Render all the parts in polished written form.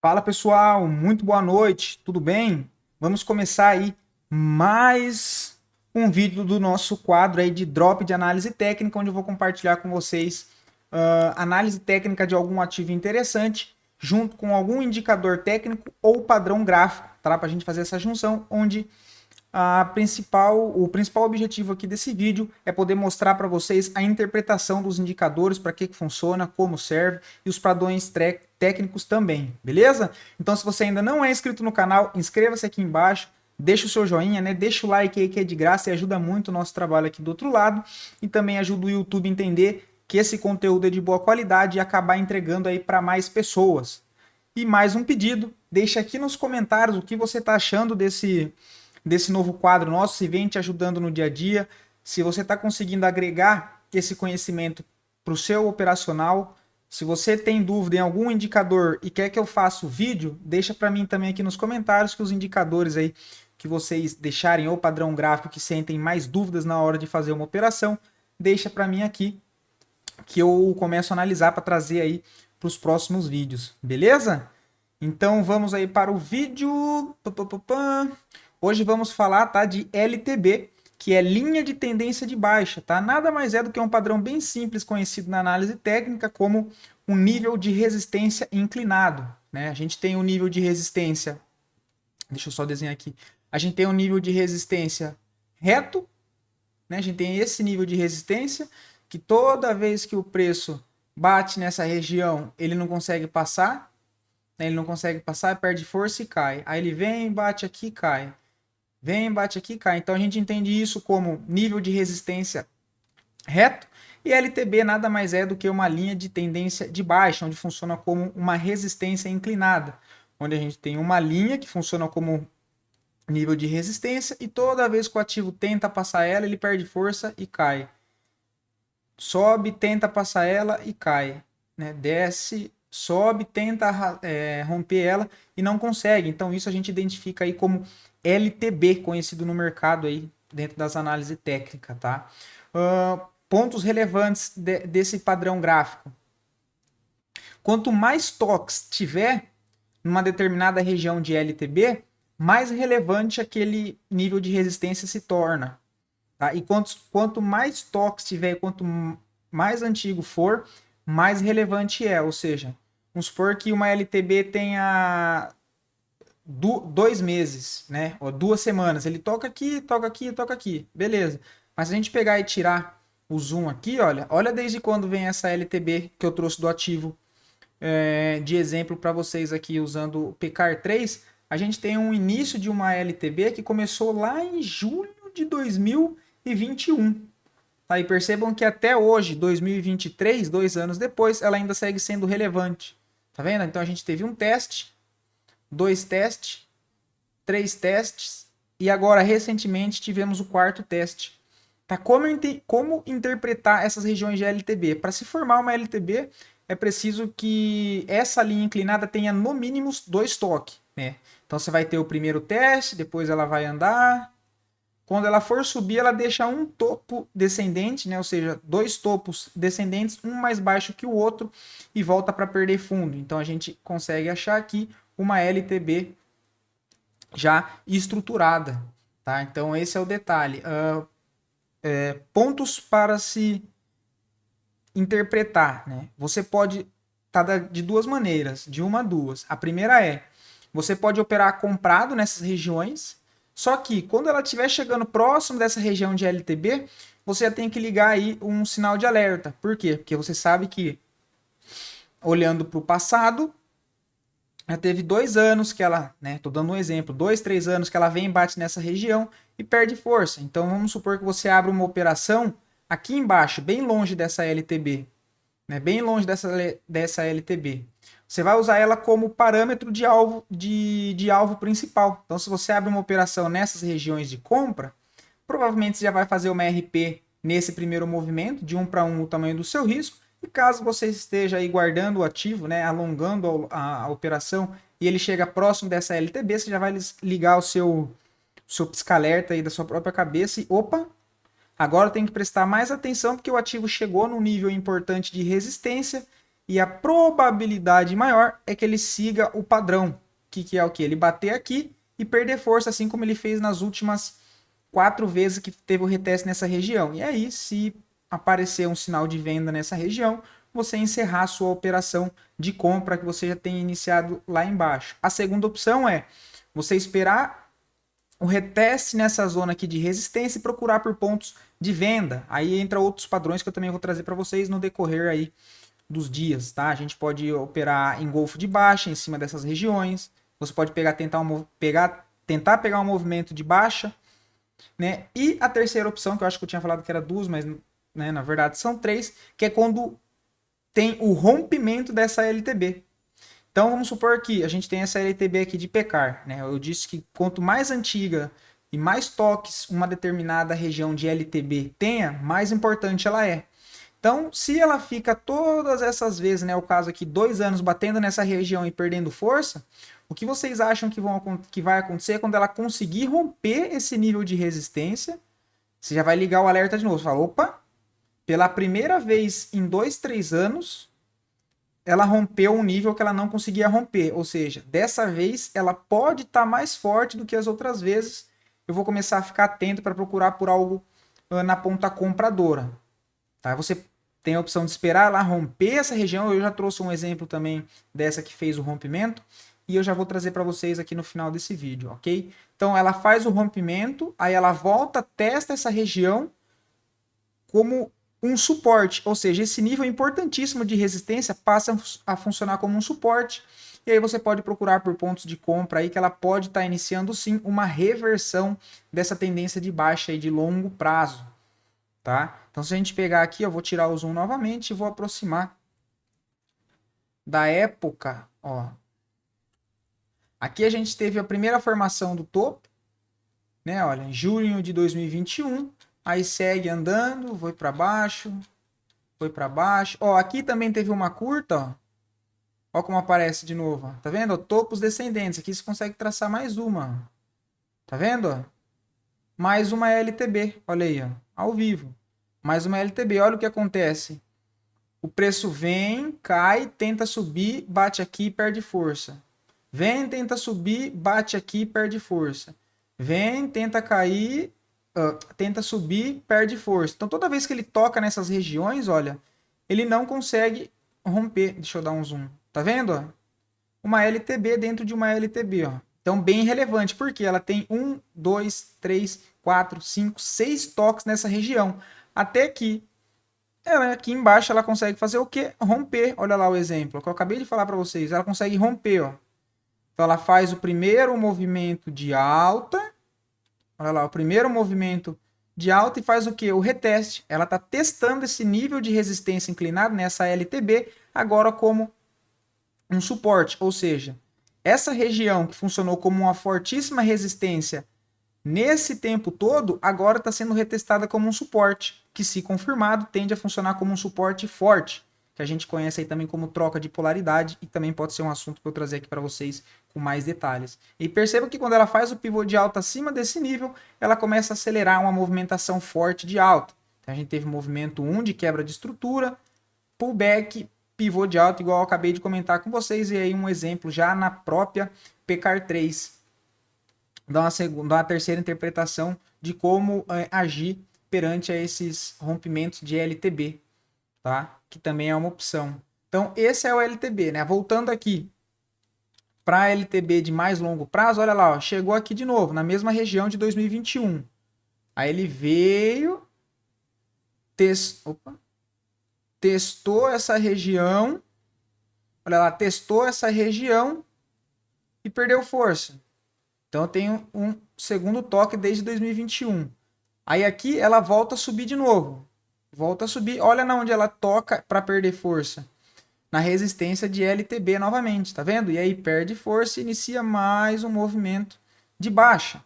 Fala pessoal, muito boa noite, tudo bem? Vamos começar aí mais um vídeo do nosso quadro aí de Drop de Análise Técnica, onde eu vou compartilhar com vocês análise técnica de algum ativo interessante, junto com algum indicador técnico ou padrão gráfico, tá? Para a gente fazer essa junção, onde o principal objetivo aqui desse vídeo é poder mostrar para vocês a interpretação dos indicadores, para que funciona, como serve e os padrões técnicos também, beleza? Então, se você ainda não é inscrito no canal, inscreva-se aqui embaixo, deixa o seu joinha, né? Deixa o like aí que é de graça e ajuda muito o nosso trabalho aqui do outro lado e também ajuda o YouTube a entender que esse conteúdo é de boa qualidade e acabar entregando aí para mais pessoas. E mais um pedido, deixa aqui nos comentários o que você está achando desse novo quadro nosso, se vem te ajudando no dia a dia, se você está conseguindo agregar esse conhecimento para o seu operacional. Se você tem dúvida em algum indicador e quer que eu faça o vídeo, deixa para mim também aqui nos comentários que os indicadores aí que vocês deixarem ou padrão gráfico que sentem mais dúvidas na hora de fazer uma operação, deixa para mim aqui que eu começo a analisar para trazer aí para os próximos vídeos, beleza? Então vamos aí para o vídeo. Hoje vamos falar, tá, de LTB, que é linha de tendência de baixa, tá? Nada mais é do que um padrão bem simples conhecido na análise técnica como um nível de resistência inclinado, né? A gente tem um nível de resistência, deixa eu só desenhar aqui. A gente tem um nível de resistência reto, né? A gente tem esse nível de resistência que toda vez que o preço bate nessa região, ele não consegue passar, né? Ele não consegue passar, perde força e cai. Aí ele vem, bate aqui e cai. Vem, bate aqui e cai. Então a gente entende isso como nível de resistência reto. E LTB nada mais é do que uma linha de tendência de baixa, onde funciona como uma resistência inclinada. Onde a gente tem uma linha que funciona como nível de resistência e toda vez que o ativo tenta passar ela, ele perde força e cai. Sobe, tenta passar ela e cai. Né? Desce, sobe, tenta romper ela e não consegue. Então isso a gente identifica aí como LTB, conhecido no mercado aí dentro das análises técnicas, tá? Pontos relevantes desse padrão gráfico. Quanto mais toques tiver numa determinada região de LTB, mais relevante aquele nível de resistência se torna. Tá? E quanto mais toques tiver, quanto mais antigo for, mais relevante é. Ou seja, vamos supor que uma LTB tenha 2 meses, né? Ou 2 semanas. Ele toca aqui, toca aqui, toca aqui. Beleza. Mas se a gente pegar e tirar o zoom aqui, olha desde quando vem essa LTB que eu trouxe do ativo de exemplo para vocês aqui usando o PCAR 3. A gente tem um início de uma LTB que começou lá em julho de 2021. Tá? E percebam que até hoje, 2023, 2 anos depois, ela ainda segue sendo relevante. Tá vendo? Então a gente teve um teste, 2 testes, 3 testes e agora recentemente tivemos o 4º teste. Tá? Como interpretar essas regiões de LTB? Para se formar uma LTB é preciso que essa linha inclinada tenha no mínimo 2 toques, né? Então você vai ter o primeiro teste, depois ela vai andar. Quando ela for subir, ela deixa um topo descendente, né? Ou seja, 2 topos descendentes, um mais baixo que o outro, e volta para perder fundo. Então a gente consegue achar aqui uma LTB já estruturada, tá? Então esse é o detalhe. Pontos para se interpretar, né? Você pode de duas maneiras, de uma a duas. A primeira é, você pode operar comprado nessas regiões, só que quando ela estiver chegando próximo dessa região de LTB, você já tem que ligar aí um sinal de alerta. Por quê? Porque você sabe que, olhando para o passado, já teve 2 anos que ela, né? Tô dando um exemplo, 2, 3 anos que ela vem e bate nessa região e perde força. Então vamos supor que você abra uma operação aqui embaixo, bem longe dessa LTB, né? Bem longe dessa LTB. Você vai usar ela como parâmetro de alvo principal. Então, se você abre uma operação nessas regiões de compra, provavelmente você já vai fazer uma RP nesse primeiro movimento, de 1 para 1 o tamanho do seu risco. E caso você esteja aí guardando o ativo, né, alongando a operação, e ele chega próximo dessa LTB, você já vai ligar o seu pisca-alerta aí da sua própria cabeça e, opa, agora tem que prestar mais atenção porque o ativo chegou num nível importante de resistência e a probabilidade maior é que ele siga o padrão, que é o que? Ele bater aqui e perder força, assim como ele fez nas últimas 4 vezes que teve o reteste nessa região. E aí, se aparecer um sinal de venda nessa região, você encerrar a sua operação de compra que você já tem iniciado lá embaixo. A segunda opção é você esperar o reteste nessa zona aqui de resistência e procurar por pontos de venda. Aí entra outros padrões que eu também vou trazer para vocês no decorrer aí dos dias, tá? A gente pode operar em golfo de baixa em cima dessas regiões. Você pode tentar pegar um movimento de baixa, né? E a terceira opção, que eu acho que eu tinha falado que era duas, mas né, na verdade são três, que é quando tem o rompimento dessa LTB. Então vamos supor que a gente tem essa LTB aqui de pecar, né? Eu disse que quanto mais antiga e mais toques uma determinada região de LTB tenha, mais importante ela é. Então, se ela fica todas essas vezes, né, o caso aqui, 2 anos batendo nessa região e perdendo força, o que vocês acham que vai acontecer quando ela conseguir romper esse nível de resistência? Você já vai ligar o alerta de novo. Você fala, opa, pela primeira vez em 2, 3 anos, ela rompeu um nível que ela não conseguia romper. Ou seja, dessa vez ela pode estar mais forte do que as outras vezes. Eu vou começar a ficar atento para procurar por algo na ponta compradora. Tá? Você tem a opção de esperar ela romper essa região. Eu já trouxe um exemplo também dessa que fez o rompimento. E eu já vou trazer para vocês aqui no final desse vídeo, ok? Então ela faz o rompimento, aí ela volta, testa essa região como um suporte, ou seja, esse nível importantíssimo de resistência passa a funcionar como um suporte, e aí você pode procurar por pontos de compra aí que ela pode estar iniciando sim uma reversão dessa tendência de baixa aí de longo prazo, tá? Então se a gente pegar aqui, eu vou tirar o zoom novamente e vou aproximar da época, ó. Aqui a gente teve a primeira formação do topo, né? Olha, em junho de 2021, aí segue andando, foi para baixo, foi para baixo. Ó, aqui também teve uma curta, ó. Ó como aparece de novo, ó. Tá vendo? Ó, topos descendentes. Aqui você consegue traçar mais uma. Tá vendo? Ó? Mais uma LTB. Olha aí, ó. Ao vivo. Mais uma LTB. Olha o que acontece. O preço vem, cai, tenta subir, bate aqui e perde força. Vem, tenta subir, bate aqui e perde força. Vem, tenta cair, tenta subir, perde força. Então toda vez que ele toca nessas regiões, olha, ele não consegue romper. Deixa eu dar um zoom. Tá vendo? Ó? Uma LTB dentro de uma LTB. Ó. Então bem relevante, porque ela tem 1, 2, 3, 4, 5, 6 toques nessa região. Até que ela, aqui embaixo ela consegue fazer o quê? Romper. Olha lá o exemplo que eu acabei de falar para vocês. Ela consegue romper. Ó. Então ela faz o primeiro movimento de alta. Olha lá, o primeiro movimento de alta e faz o que? O reteste. Ela está testando esse nível de resistência inclinada nessa LTB agora como um suporte. Ou seja, essa região que funcionou como uma fortíssima resistência nesse tempo todo, agora está sendo retestada como um suporte, que se confirmado tende a funcionar como um suporte forte, que a gente conhece aí também como troca de polaridade, e também pode ser um assunto que eu trazer aqui para vocês com mais detalhes. E perceba que quando ela faz o pivô de alta acima desse nível, ela começa a acelerar uma movimentação forte de alta. Então, a gente teve movimento 1 de quebra de estrutura, pullback, pivô de alta, igual eu acabei de comentar com vocês, e aí um exemplo já na própria PECAR 3. Dá uma terceira interpretação de como agir perante a esses rompimentos de LTB, tá? Que também é uma opção. Então, esse é o LTB, né? Voltando aqui para a LTB de mais longo prazo, olha lá, ó, chegou aqui de novo, na mesma região de 2021. Aí ele veio, testou essa região, olha lá, testou essa região e perdeu força. Então eu tenho um segundo toque desde 2021. Aí aqui ela volta a subir de novo. Volta a subir. Olha na onde ela toca para perder força. Na resistência de LTB novamente, tá vendo? E aí perde força e inicia mais um movimento de baixa.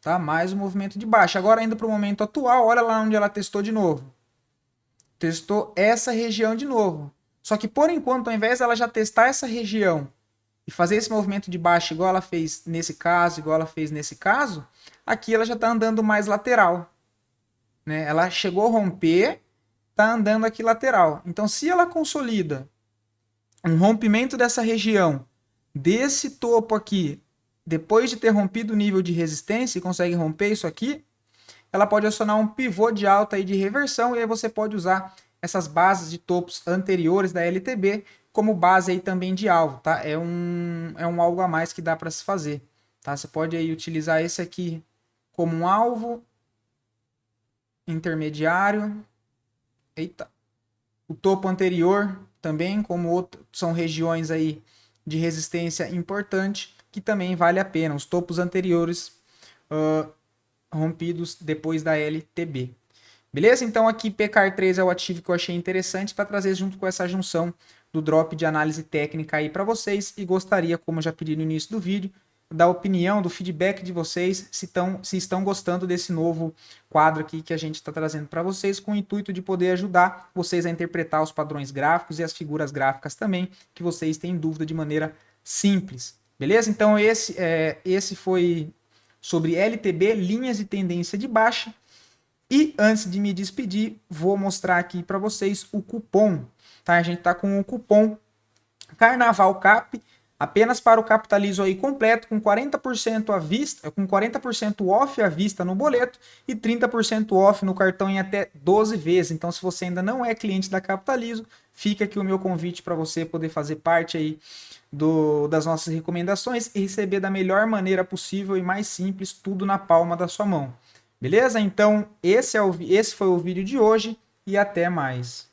Tá? Mais um movimento de baixa. Agora indo para o momento atual, olha lá onde ela testou de novo. Testou essa região de novo. Só que por enquanto, ao invés dela já testar essa região e fazer esse movimento de baixa igual ela fez nesse caso, igual ela fez nesse caso, aqui ela já está andando mais lateral. Né? Ela chegou a romper, está andando aqui lateral. Então, se ela consolida um rompimento dessa região, desse topo aqui, depois de ter rompido o nível de resistência e consegue romper isso aqui, ela pode acionar um pivô de alta aí de reversão, e aí você pode usar essas bases de topos anteriores da LTB como base aí também de alvo, tá? É um algo a mais que dá para se fazer, tá? Você pode aí utilizar esse aqui como um alvo intermediário. Eita. O topo anterior também, como outro, são regiões aí de resistência importante, que também vale a pena. Os topos anteriores rompidos depois da LTB. Beleza? Então aqui PCAR3 é o ativo que eu achei interessante para trazer junto com essa junção do drop de análise técnica aí para vocês, e gostaria, como eu já pedi no início do vídeo, da opinião, do feedback de vocês, se estão gostando desse novo quadro aqui que a gente está trazendo para vocês, com o intuito de poder ajudar vocês a interpretar os padrões gráficos e as figuras gráficas também, que vocês têm dúvida de maneira simples. Beleza? Então esse foi sobre LTB, linhas de tendência de baixa. E antes de me despedir, vou mostrar aqui para vocês o cupom. Tá? A gente está com o cupom Carnaval Cap, apenas para o capitalizo aí completo, com 40% à vista, com 40% off à vista no boleto e 30% off no cartão em até 12 vezes. Então, se você ainda não é cliente da Capitalizo, fica aqui o meu convite para você poder fazer parte aí das nossas recomendações e receber da melhor maneira possível e mais simples, tudo na palma da sua mão. Beleza? Então, esse foi o vídeo de hoje e até mais.